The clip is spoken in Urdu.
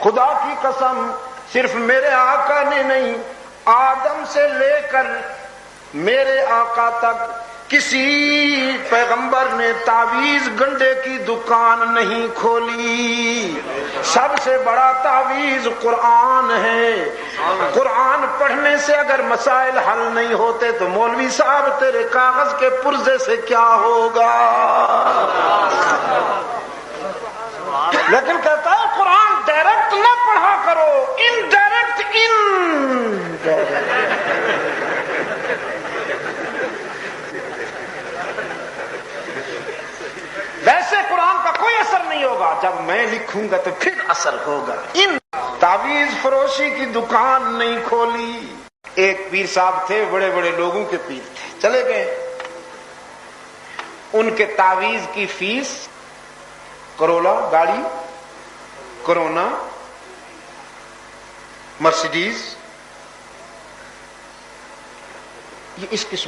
خدا کی قسم صرف میرے آقا نے نہیں، آدم سے لے کر میرے آقا تک کسی پیغمبر نے تعویذ گنڈے کی دکان نہیں کھولی۔ سب سے بڑا تعویذ قرآن ہے۔ قرآن پڑھنے سے اگر مسائل حل نہیں ہوتے تو مولوی صاحب تیرے کاغذ کے پرزے سے کیا ہوگا؟ لیکن کہتا ہے قرآن ڈائریکٹ نہ پڑھا کرو، انڈائریکٹ ویسے قرآن کا کوئی اثر نہیں ہوگا، جب میں لکھوں گا تو پھر اثر ہوگا۔ ان تعویذ فروشی کی دکان نہیں کھولی۔ ایک پیر صاحب تھے، بڑے بڑے لوگوں کے پیر تھے، چلے گئے، ان کے تعویذ کی فیس کرولا گاڑی، کرونا، مرسیڈیز، یہ اس قسم